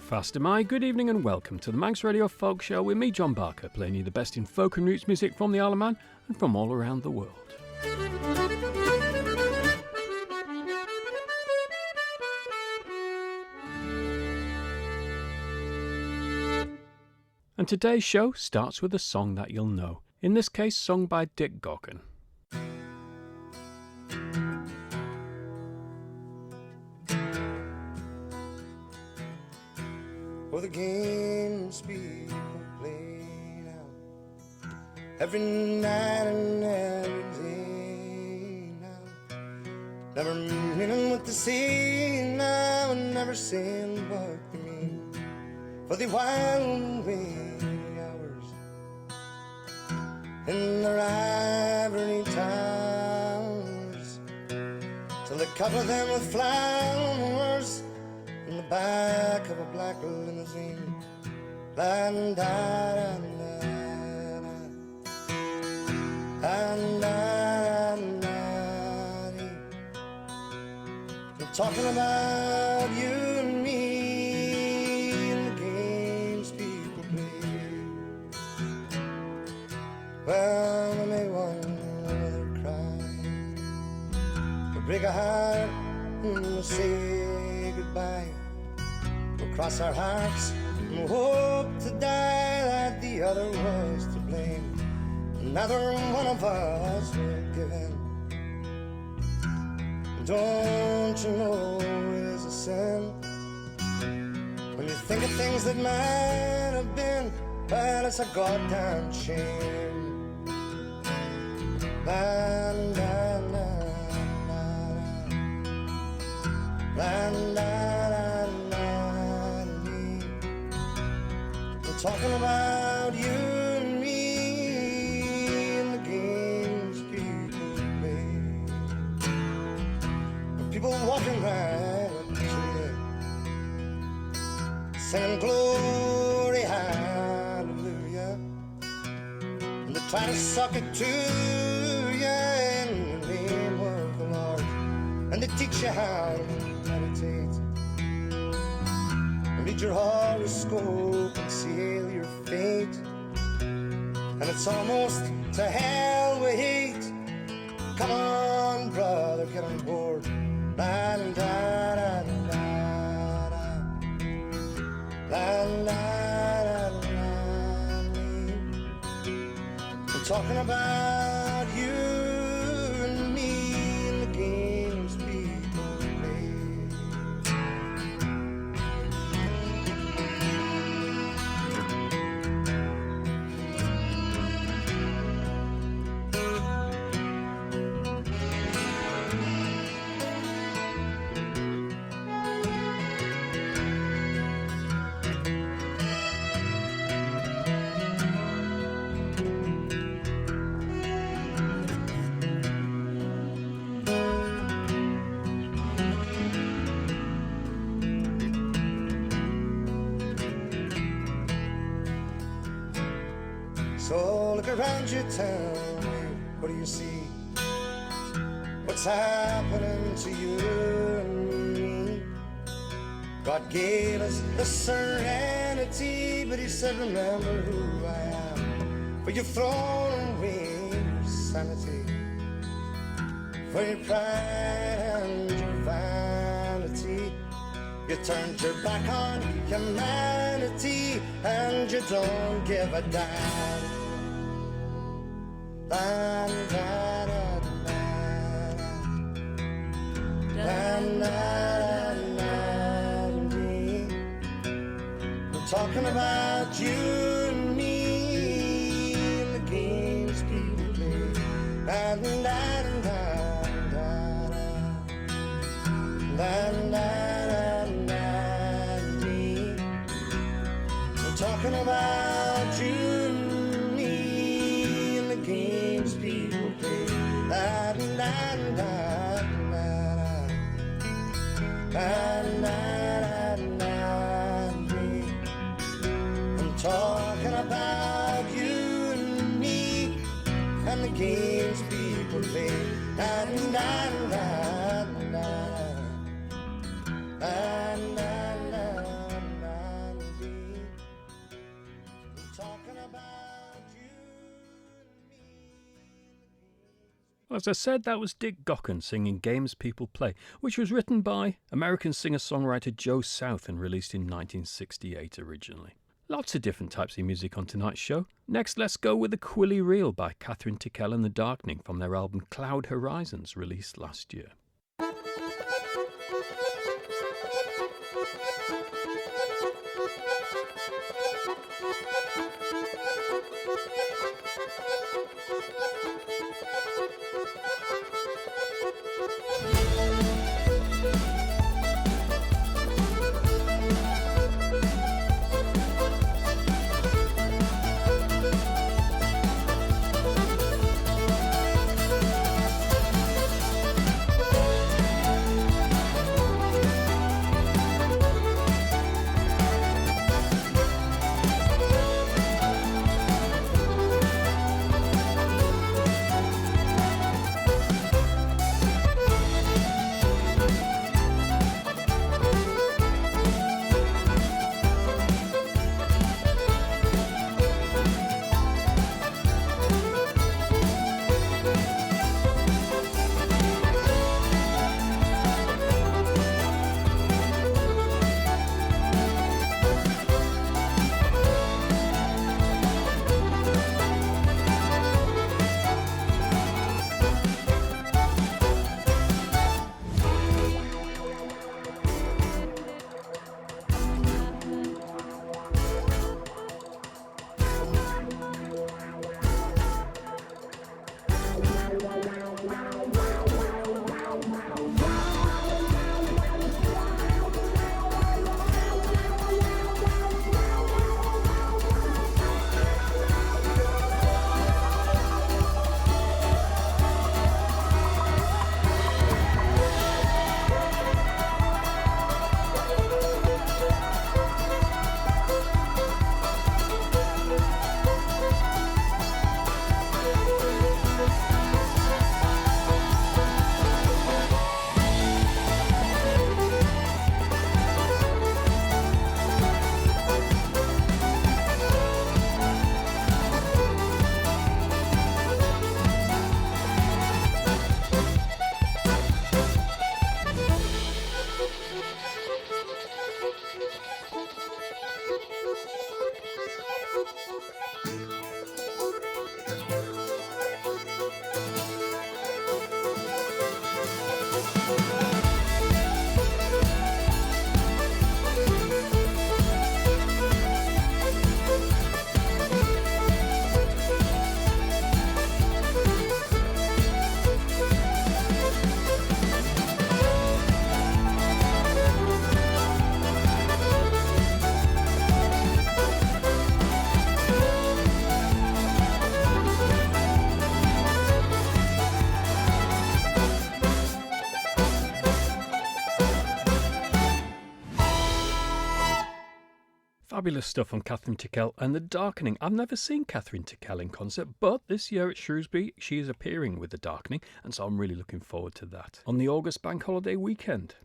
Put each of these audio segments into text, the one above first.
Fast am I. Good evening and welcome to the Manx Radio Folk Show with me, John Barker, playing you the best in folk and roots music from the Isle of Man and from all around the world. And today's show starts with a song that you'll know, in this case sung by Dick Gaughan. For the games people play now, every night and every day now, never meaning what they say now, and never saying what they mean. For the wild wee hours in their ivory towers, till they cover them with flowers in the back of a black limousine. La da da da da da da. I'm talking about you and me and the games people play. Well, I may one cry, or break a heart and we'll say goodbye. We'll cross our hearts and we'll hope to die that the other was to blame. Another one of us will give in. Don't you know it is a sin when you think of things that might have been? Well, it's a goddamn shame. La la la la la la. Talking about you and me and the games people play. People walking right up to you, singing glory, hallelujah, and they try to suck it to you in the name of the Lord, and they teach you how to meditate. Read your horoscope and seal your fate, and it's almost to hell with hate. Come on, brother, get on board. La da da da da, la la la. I'm talking about you and me and the games people play. So look around you, tell me, what do you see? What's happening to you and me? God gave us the serenity, but he said, remember who I am. For you've thrown away your sanity, for your pride and your vanity. You turned your back on humanity, and you don't give a damn. La da da da da da da. We're talking about you and me and the games people play. Da da da da da da da. We're talking about you and me and the games people play. La da da da da da da. I'm talking As I said, that was Dick Gaughan singing Games People Play, which was written by American singer-songwriter Joe South and released in 1968 originally. Lots of different types of music on tonight's show. Next, let's go with the Quilly Reel by Kathryn Tickell and the Darkening from their album Cloud Horizons, released last year. Fabulous stuff on Kathryn Tickell and The Darkening. I've never seen Kathryn Tickell in concert, but this year at Shrewsbury she is appearing with The Darkening, and so I'm really looking forward to that on the August bank holiday weekend.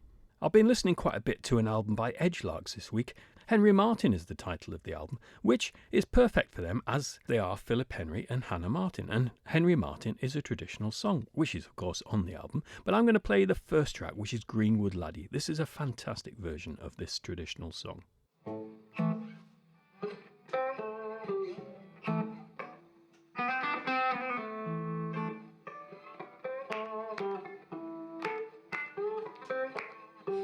I've been listening quite a bit to an album by Edgelarks this week. Henry Martin is the title of the album, which is perfect for them as they are Philip Henry and Hannah Martin, and Henry Martin is a traditional song, which is of course on the album, but I'm going to play the first track, which is Greenwood Laddie. This is a fantastic version of this traditional song.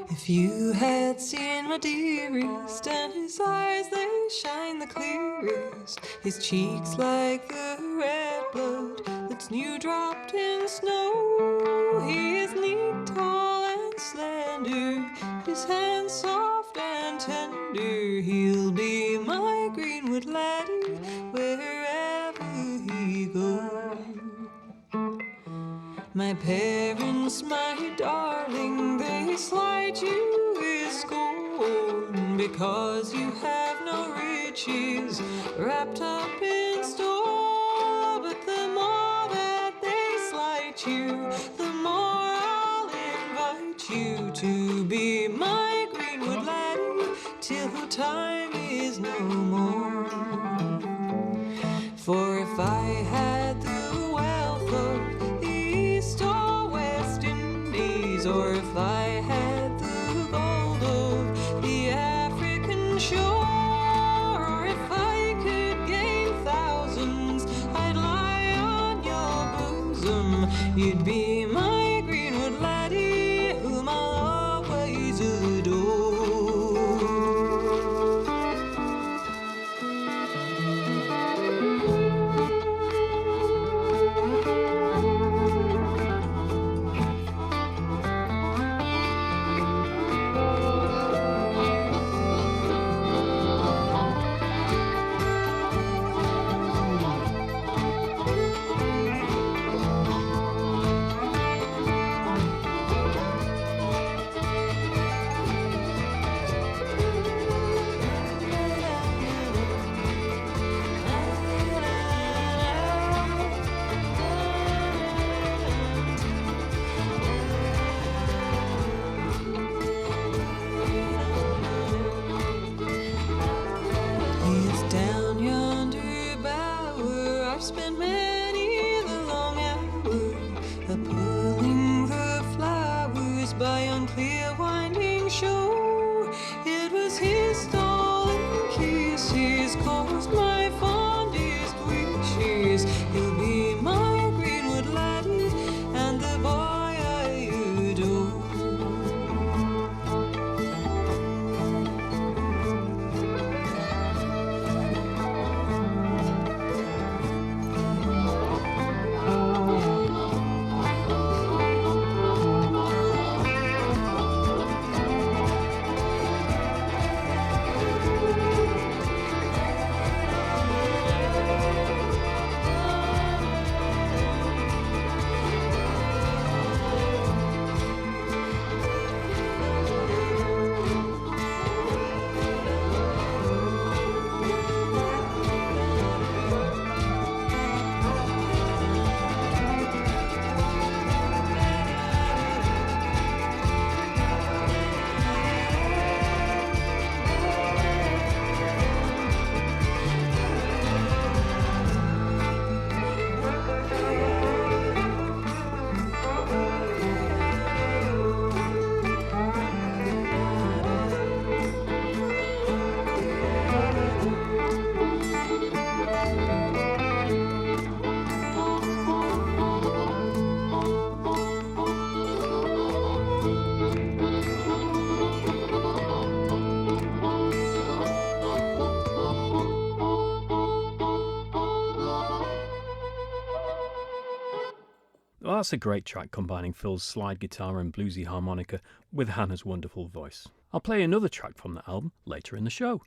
If you had seen my dearest, and his eyes they shine the clearest, his cheeks like the red blood that's new dropped in snow. He is neat, tall and slender, his hands soft and tender. He'll be my Greenwood laddie wherever he goes. My parents, my darling, they slight you with scorn because you have no riches wrapped up in store. But the more that they slight you, the more I'll invite you to be my Greenwood laddie till time is no more. For if I had the wealth of seas, or if I had the gold of the African shore, or if I could gain thousands, I'd lie on your bosom. You'd be my greenwood laddie, whom I'll always adore. It's down yonder bower I've spent many the long hour, a-pulling the flowers by unclear winding shore. It was his stolen kisses caused my fondest wishes. He'll be my greenwood laddie and the boy I adore. Well, that's a great track combining Phil's slide guitar and bluesy harmonica with Hannah's wonderful voice. I'll play another track from that album later in the show.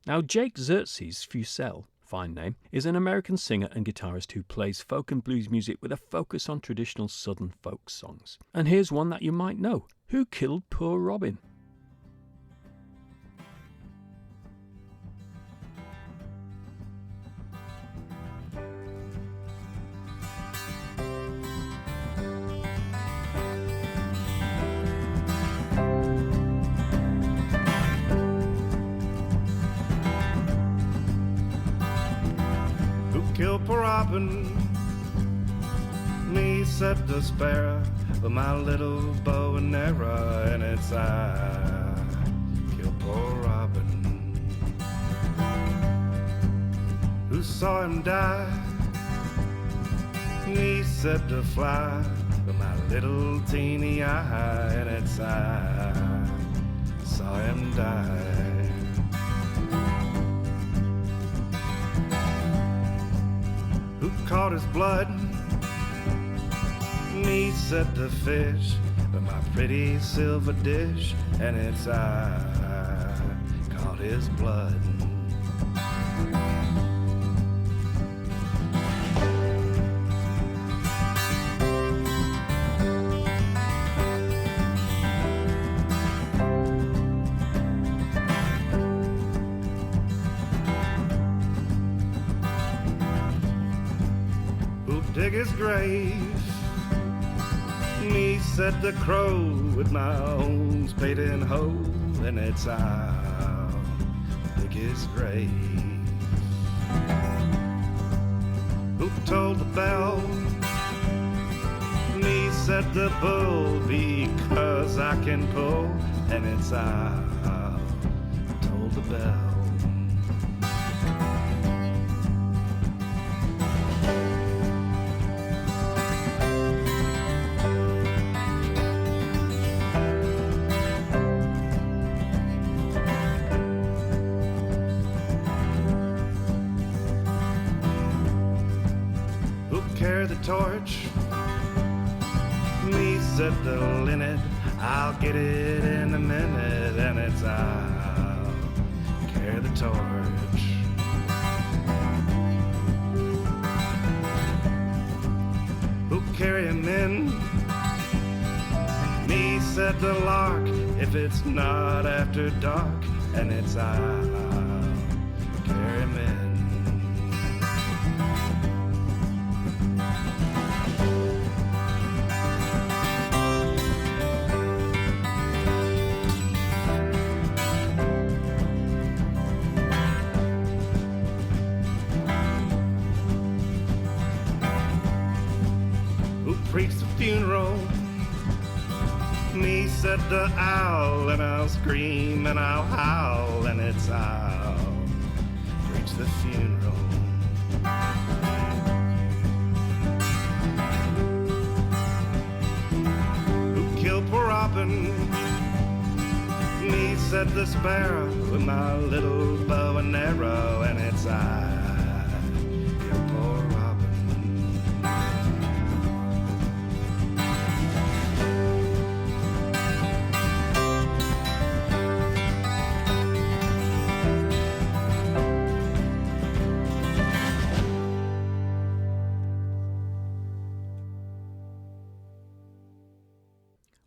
Now, Jake Xerxes Fusel, fine name, is an American singer and guitarist who plays folk and blues music with a focus on traditional southern folk songs. And here's one that you might know. Who Killed Poor Robin? Killed poor Robin, me said the sparrow with my little bow and arrow in its eye. Killed poor Robin. Who saw him die? Me said the fly with my little teeny eye in its eye. Saw him die. Who caught his blood? Me said the fish with my pretty silver dish, and its eye caught his blood. Dig his grave. Me said the crow with my own spade and hoe, and it's I'll dig his grave. Who told the bell? Me said the bull because I can pull, and it's I'll toll the bell. Carry the torch, me set the linnet, I'll get it in a minute, and it's I'll carry the torch. Who'll carry him in? Me set the lark, if it's not after dark, and it's I'll carry him in. Preach the funeral, me said the owl, and I'll scream and I'll howl, and it's I'll preach the funeral. Who killed poor Robin? Me said the sparrow with my little bow and arrow, and it's I killed poor Robin.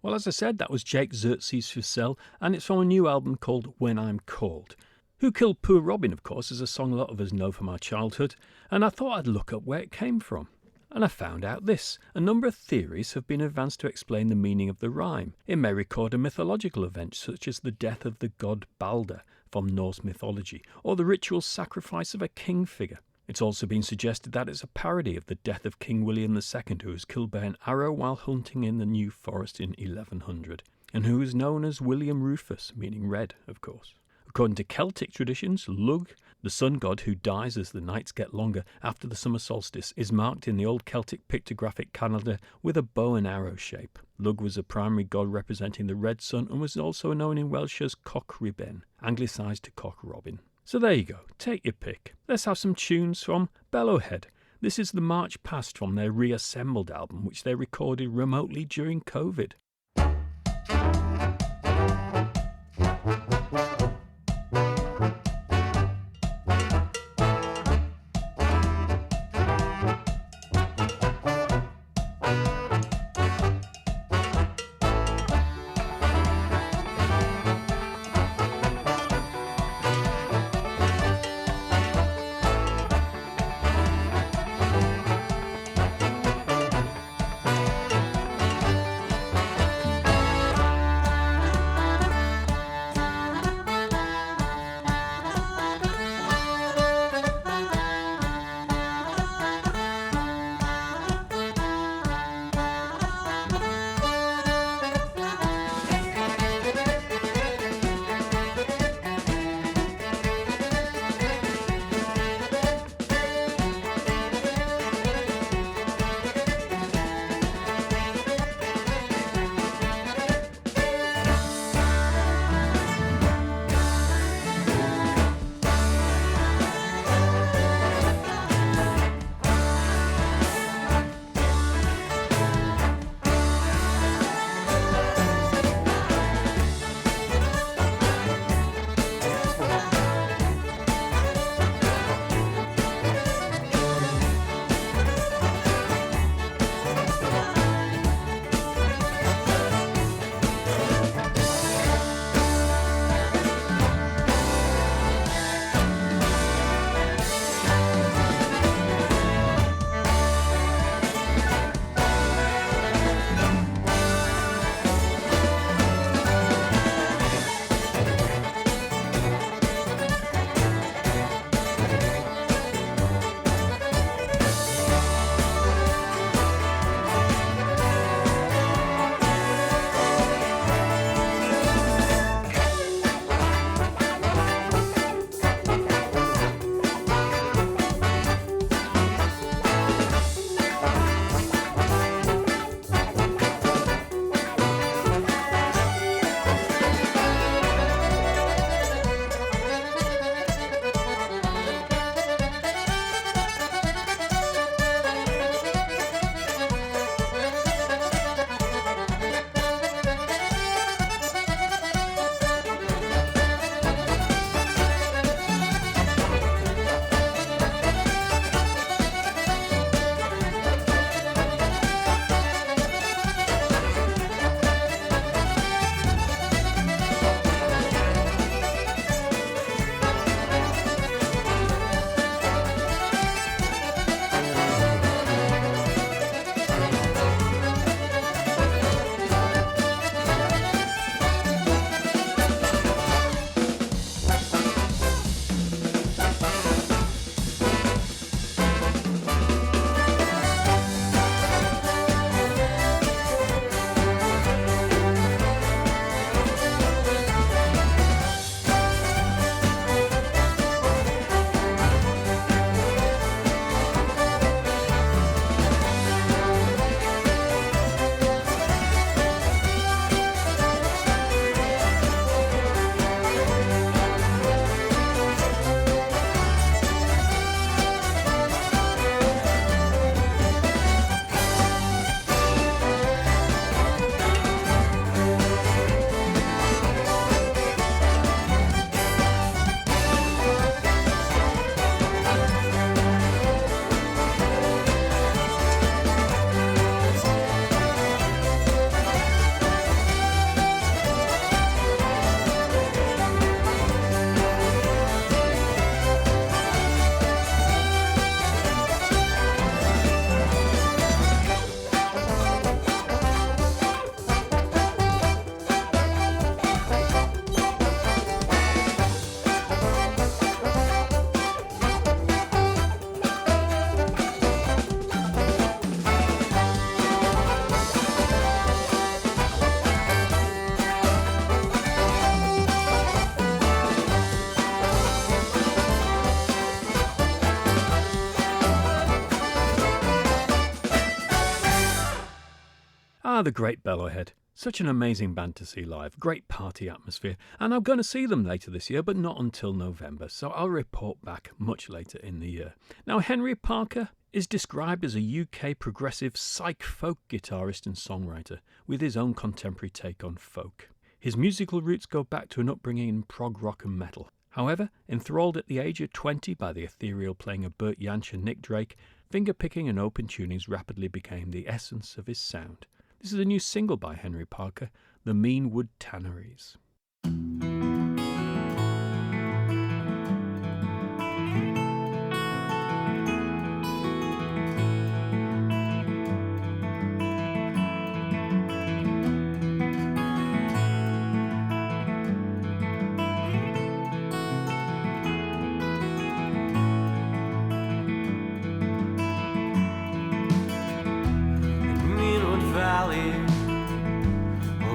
Well, as I said, that was Jake Xerxes Fussell, and it's from a new album called When I'm Called. Who Killed Poor Robin, of course, is a song a lot of us know from our childhood, and I thought I'd look up where it came from. And I found out this. A number of theories have been advanced to explain the meaning of the rhyme. It may record a mythological event, such as the death of the god Balder from Norse mythology, or the ritual sacrifice of a king figure. It's also been suggested that it's a parody of the death of King William II, who was killed by an arrow while hunting in the New Forest in 1100, and who is known as William Rufus, meaning red, of course. According to Celtic traditions, Lugh, the sun god who dies as the nights get longer after the summer solstice, is marked in the old Celtic pictographic calendar with a bow and arrow shape. Lugh was a primary god representing the red sun and was also known in Welsh as Coch Riben, anglicised to Cock Robin. So there you go, take your pick. Let's have some tunes from Bellowhead. This is the March Past from their reassembled album, which they recorded remotely during COVID. The great Bellowhead. Such an amazing band to see live, great party atmosphere, and I'm going to see them later this year, but not until November, so I'll report back much later in the year. Now, Henry Parker is described as a UK progressive psych folk guitarist and songwriter, with his own contemporary take on folk. His musical roots go back to an upbringing in prog rock and metal. However, enthralled at the age of 20 by the ethereal playing of Burt Jansch and Nick Drake, finger-picking and open tunings rapidly became the essence of his sound. This is a new single by Henry Parker, The Meanwood Tanneries.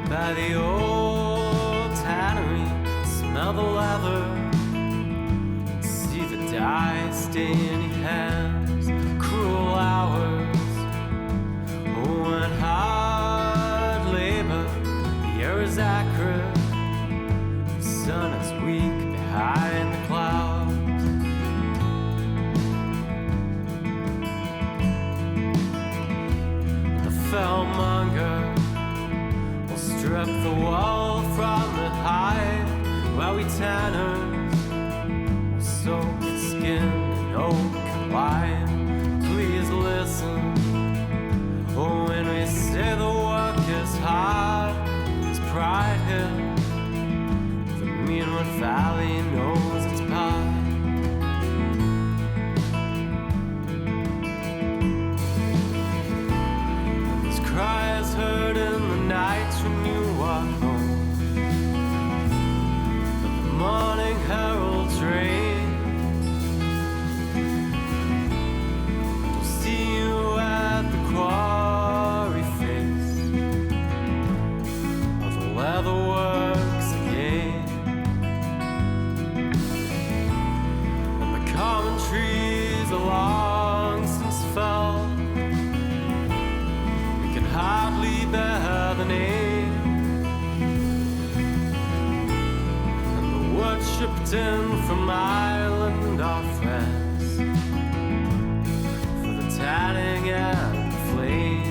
By the old tannery, smell the leather, see the dye stain he has, cruel hours. Oh, and hard labor, the air is acrid, the sun is weak behind the clouds. The fellmonger strip the wool from the hide, while we tanners will soak its skin in oak and wine. Please listen, oh, when we say the work is hard, it's Pride Hill, the Meanwood Valley knows its part. This cry is heard in the nights when you walk home, but the morning heralds reign. To see you at the quarry face of the leather works again, and the common trees are long since fell. We can hardly bear the name, and the word shipped in from Ireland our friends for the tanning and the flames.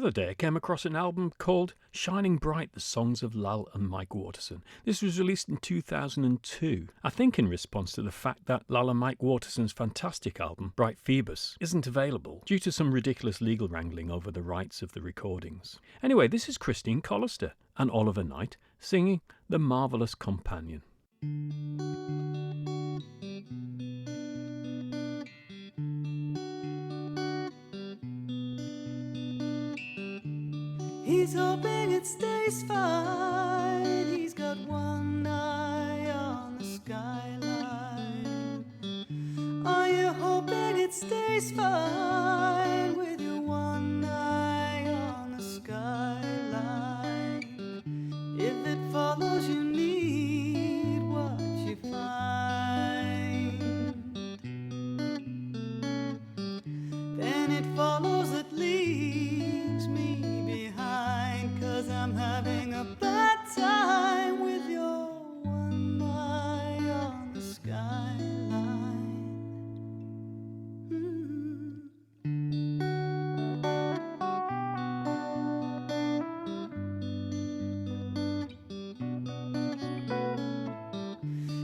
other day I came across an album called Shining Bright, The Songs of Lal and Mike Waterson. This was released in 2002, I think in response to the fact that Lal and Mike Waterson's fantastic album, Bright Phoebus, isn't available due to some ridiculous legal wrangling over the rights of the recordings. Anyway, this is Christine Collister and Oliver Knight singing The Marvellous Companion. He's hoping it stays fine. He's got one eye on the skyline. Are you hoping it stays fine with your one eye on the skyline? If it follows, you need what you find. Then it follows that leaves me behind, 'cause I'm having a bad time with your one eye on the skyline.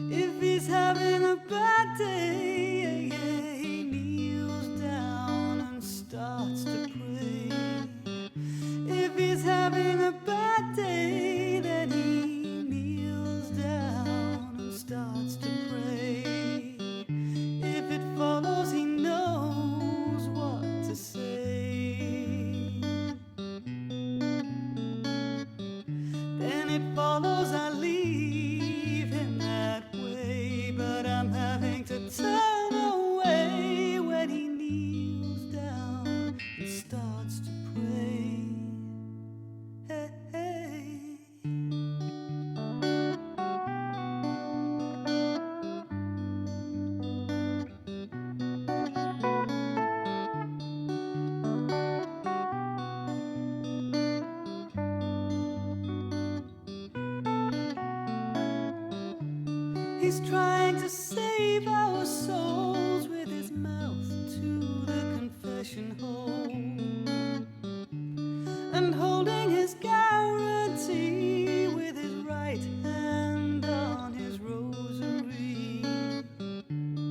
If he's having a bad day, he kneels down and starts to pray. If he's having a bad day, then he kneels down and starts to pray. If it follows, he knows what to say. Then it follows, I leave him that way, but I'm having to turn away when he kneels down and starts to pray. Hey, hey. He's trying to save our souls with his mouth to the confession hole, and holding his guarantee with his right hand on his rosary,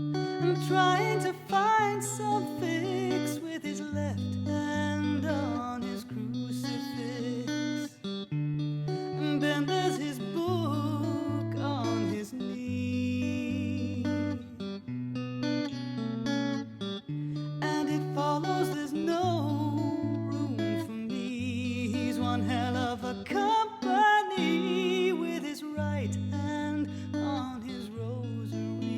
and trying to find some fix with his left hand on his crucifix. And then there's his book on his knee. And it follows, there's no room for me. He's one hell of a company with his right hand on his rosary.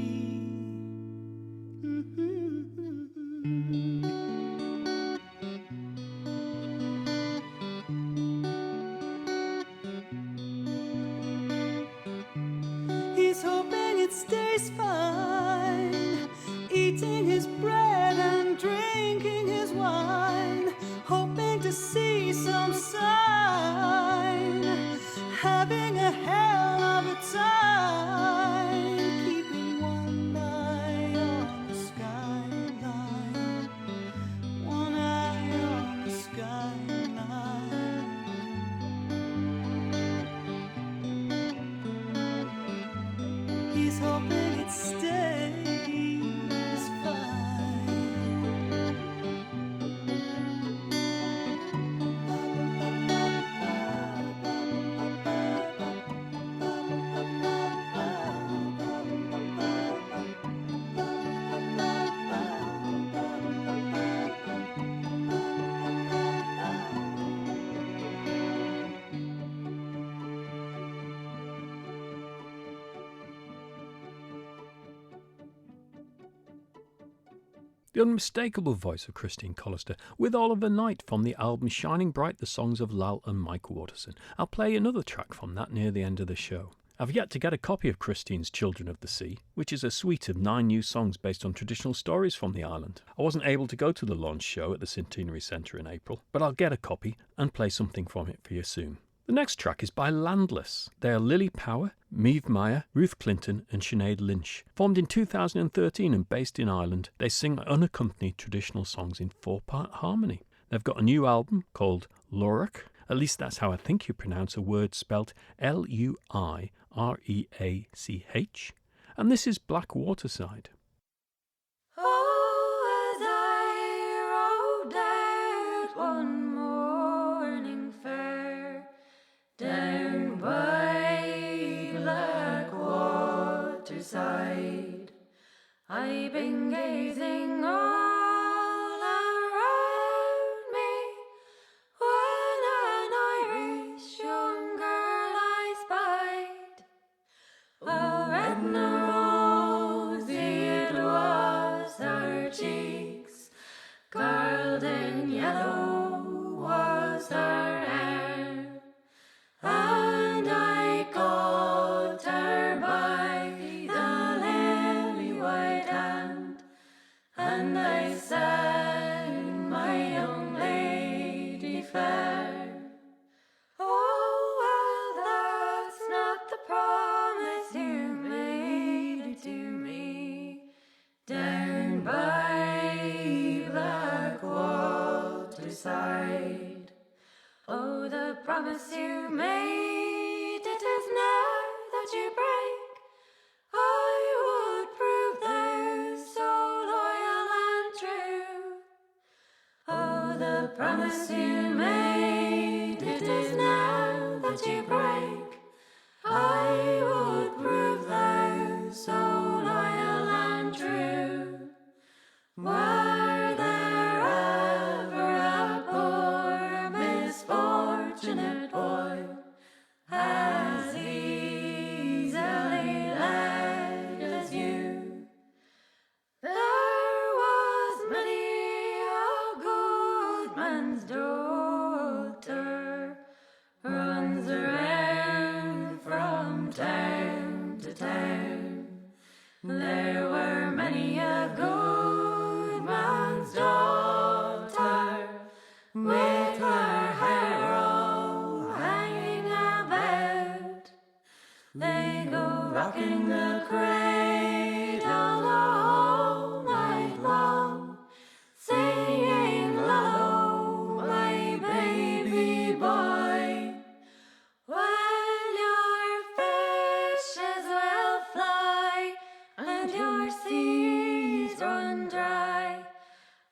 He's hoping it stays fine, eating his bread and drinking his wine, hoping to see some sign, having a hell of a time, keeping one eye on the skyline, one eye on the skyline. He's hoping it stays fine. The unmistakable voice of Christine Collister with Oliver Knight from the album Shining Bright, The Songs of Lal and Mike Waterson. I'll play another track from that near the end of the show. I've yet to get a copy of Christine's Children of the Sea, which is a suite of 9 new songs based on traditional stories from the island. I wasn't able to go to the launch show at the Centenary Centre in April, but I'll get a copy and play something from it for you soon. The next track is by Landless. They are Lily Power, Meave Meyer, Ruth Clinton and Sinead Lynch. Formed in 2013 and based in Ireland, they sing unaccompanied traditional songs in 4-part harmony. They've got a new album called Luirach. At least that's how I think you pronounce a word spelt Luireach. And this is Black Waterside. Oh, as I rode out one morning fair, down by Black Waterside, I've been gazing all around me, when an Irish young girl I spied. Oh, red and rosy it was her cheeks, curled and yellow was her hair, and I caught her by the lily white hand, and I sang, my young lady fair. Oh, well, that's not the promise you made to me, down by Black Waterside. Oh, the promise you made, it is now that you break. I would prove thou so loyal and true. Oh, the promise you made, it is now that you break. I would prove thou so loyal and true. Were there ever a poor misfortunate boy as easily led as you? There was many a good man's daughter runs around from town to town. There were many a good man's daughter with her hair all hanging about. They go rocking the cradle all night long, singing, "Lullo, my baby boy." When your fishes will fly and your seas run dry,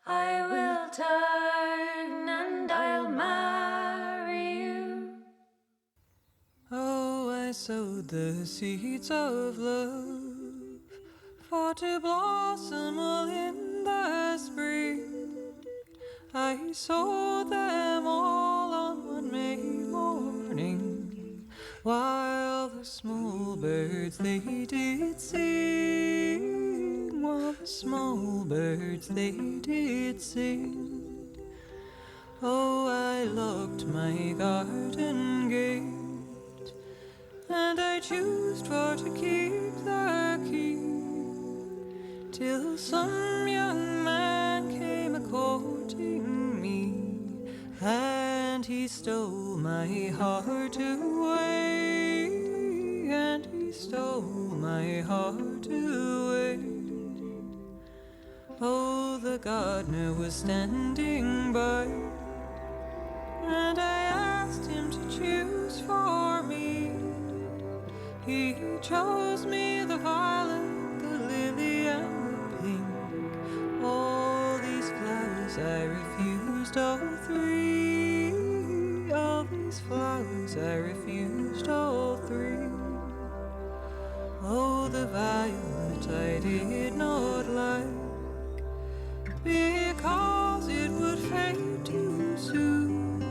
I will turn and I'll marry you. Oh, I sowed the seeds of love for to blossom all in the spring. I sowed them all on one May morning, while the small birds they did sing, while the small birds they did sing. Oh, I locked my garden gate, and I chose for to keep the key, till some young man came a-courting me, and he stole my heart away, and he stole my heart away. Oh, the gardener was standing by, and I asked him to choose for me. He chose me the violet, the lily, and the pink. All these flowers I refused, all three. All these flowers I refused, all three. Oh, the violet I did not like, because it would fade too soon,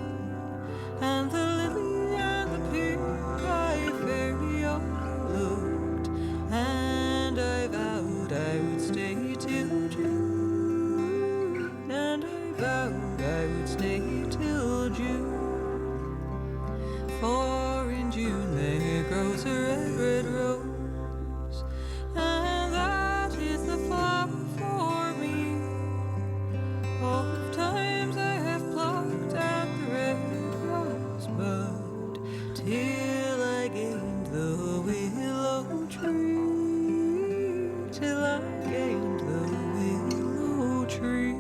and the lily and the pink I very overlooked, and I vowed I would stay till June, and I vowed I would stay till June. For in June there grows a red, red rose, and that is the flower for me. Oft times I have plucked at the red rosebud, till I gained the willow tree, till I gained the willow tree.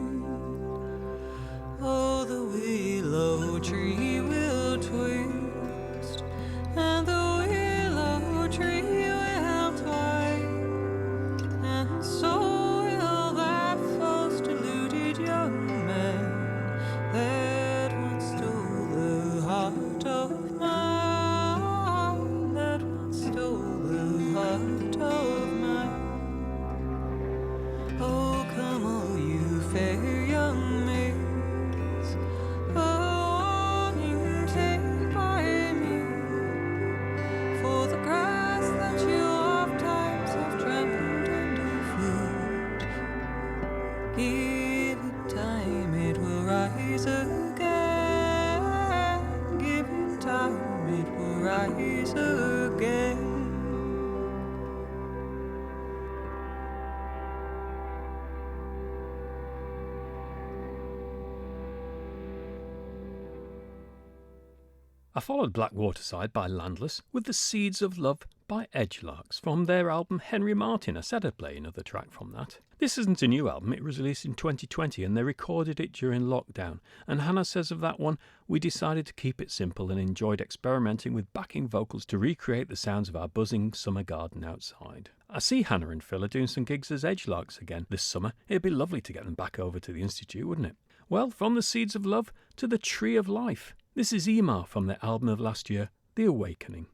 Oh, the willow tree memories again. I followed Black Waterside by Landless with The Seeds of Love by Edgelarks from their album Henry Martin. I said I'd play another track from that. This isn't a new album, it was released in 2020 and they recorded it during lockdown. And Hannah says of that one, we decided to keep it simple and enjoyed experimenting with backing vocals to recreate the sounds of our buzzing summer garden outside. I see Hannah and Phil are doing some gigs as Edgelarks again this summer. It'd be lovely to get them back over to the Institute, wouldn't it? Well, from The Seeds of Love to The Tree of Life. This is Emar from their album of last year, The Awakening.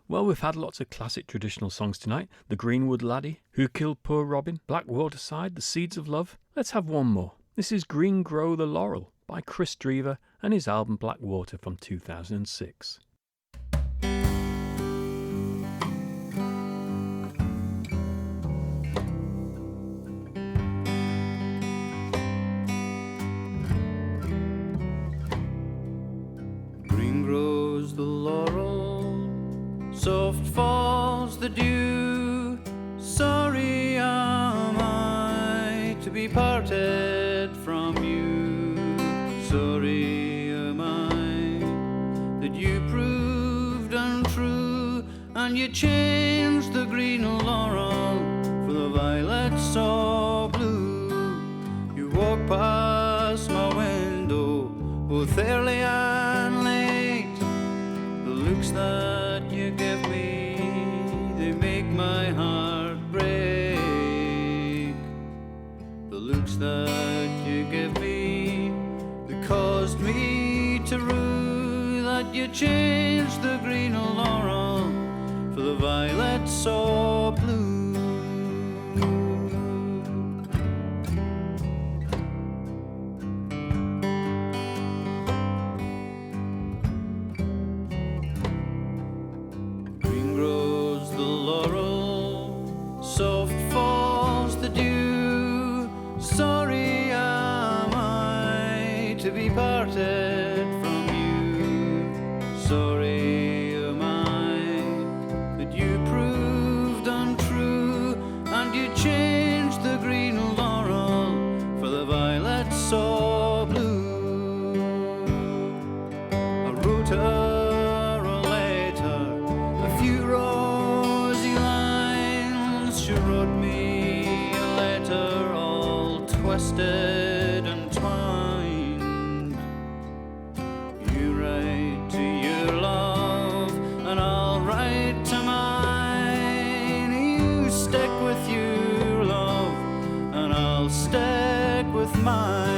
Well, we've had lots of classic traditional songs tonight. The Greenwood Laddie, Who Killed Poor Robin, Black Waterside, The Seeds of Love. Let's have one more. This is Green Grow the Laurel by Chris Drever and his album Black Water from 2006. Green grows the laurel, soft falls the dew. Sorry am I to be parted from you. Sorry am I that you proved untrue, and you changed the green laurel for the violet so blue. You walk past my caused me to rue that you changed the green laurel for the violet so blue. Green grows the laurel, soft falls the dew. Sorry am I to be parted from you. Sorry am I that you proved untrue, and you changed the green laurel for the violet so blue. I wrote her a letter, a few rosy lines. She wrote me a letter all twisted and twined. You write to your love, and I'll write to mine. You stick with your love, and I'll stick with mine.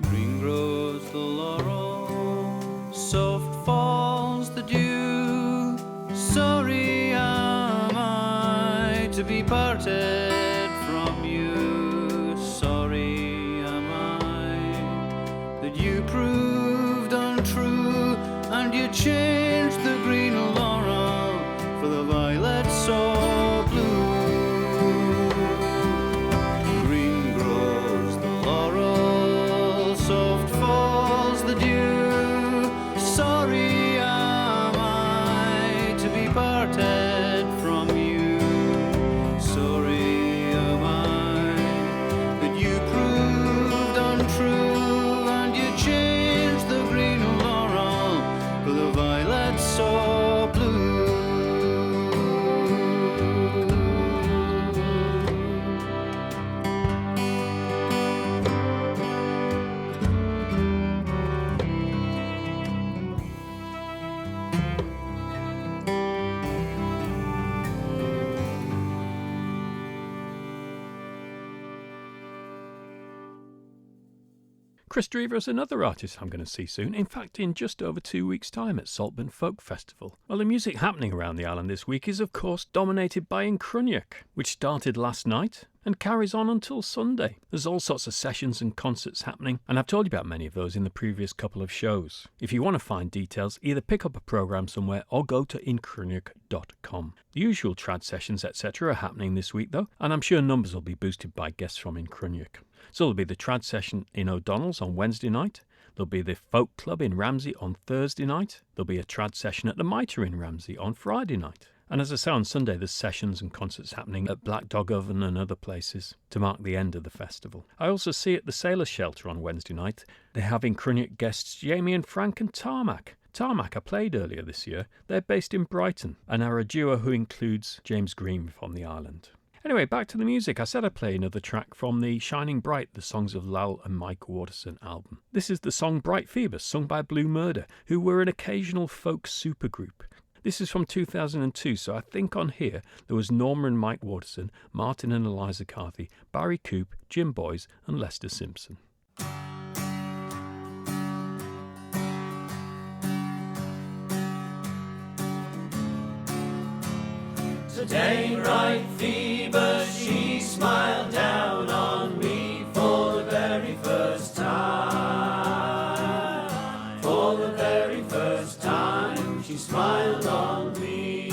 Green grows the laurel, soft falls the dew. Sorry am I to be parted from you. Sorry am I that you proved untrue, and you changed the green laurel for the violet so blue. Green grows the laurel, soft falls the dew. Sorry am I to be parted from you. Sorry am I that you proved untrue, and you changed the green laurel for the violet so blue. Chris Drever is another artist I'm going to see soon, in fact in just over 2 weeks' time at Saltburn Folk Festival. Well, the music happening around the island this week is of course dominated by Incruniac, which started last night and carries on until Sunday. There's all sorts of sessions and concerts happening, and I've told you about many of those in the previous couple of shows. If you want to find details, either pick up a programme somewhere or go to incruniac.com. The usual trad sessions etc. are happening this week though, and I'm sure numbers will be boosted by guests from Incruniac. So there'll be the trad session in O'Donnell's on Wednesday night. There'll be the folk club in Ramsey on Thursday night. There'll be a trad session at the Mitre in Ramsey on Friday night. And as I say, on Sunday there's sessions and concerts happening at Black Dog Oven and other places to mark the end of the festival. I also see at the Sailors Shelter on Wednesday night they're having Incruniac guests Jamie and Frank and Tarmac. Tarmac I played earlier this year. They're based in Brighton and are a duo who includes James Green from the island. Anyway, back to the music. I said I'd play another track from the Shining Bright, the Songs of Lal and Mike Waterson album. This is the song Bright Phoebus, sung by Blue Murder, who were an occasional folk supergroup. This is from 2002, so I think on here there was Norma and Mike Waterson, Martin and Eliza Carthy, Barry Coop, Jim Boys and Lester Simpson. Today, bright Phoebus, she smiled down on me for the very first time. For the very first time, she smiled on me.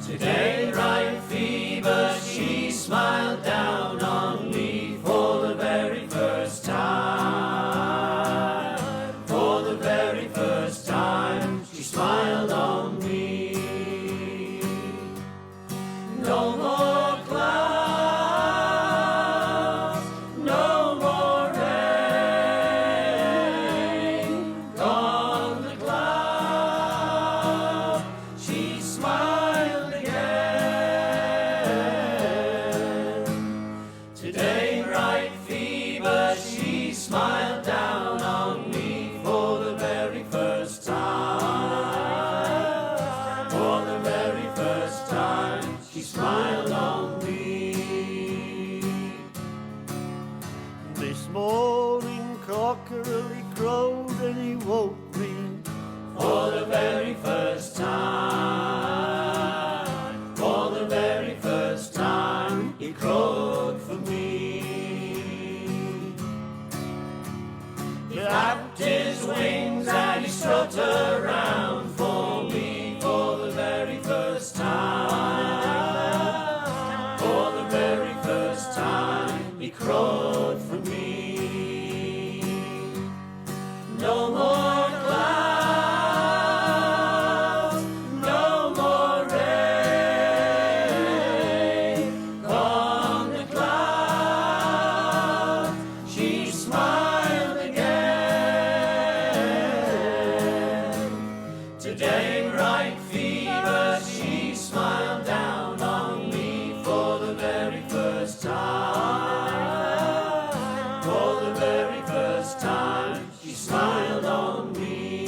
Today, bright Phoebus, she smiled down on me for the very first time. For the very first time, she smiled on me. cockerel, he crowed and he woke me. For the very first time, for the very first time, he crowed for me. He flapped his wings and he strutted around for me for the very first time. For the very first time, he crowed for me. No more clouds, no more rain. Come the clouds, she smiled again. Today, bright fever, she smiled down on me for the very first time. For the very first time, she smiled on me.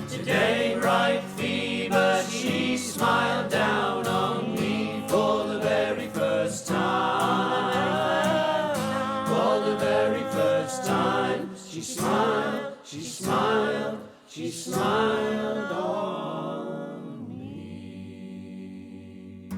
Today, bright fever, she smiled down on me for the very first time. For the very first time, she smiled, she smiled, she smiled on me.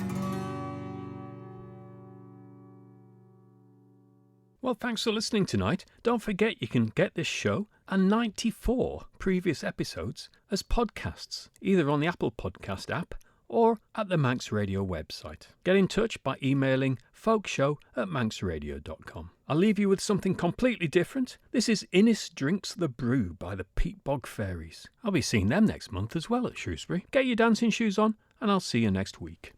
Well, thanks for listening tonight. Don't forget you can get this show and 94 previous episodes as podcasts, either on the Apple Podcast app or at the Manx Radio website. Get in touch by emailing folkshow@manxradio.com. I'll leave you with something completely different. This is Innis Drinks the Brew by the Peat Bog Fairies. I'll be seeing them next month as well at Shrewsbury. Get your dancing shoes on and I'll see you next week.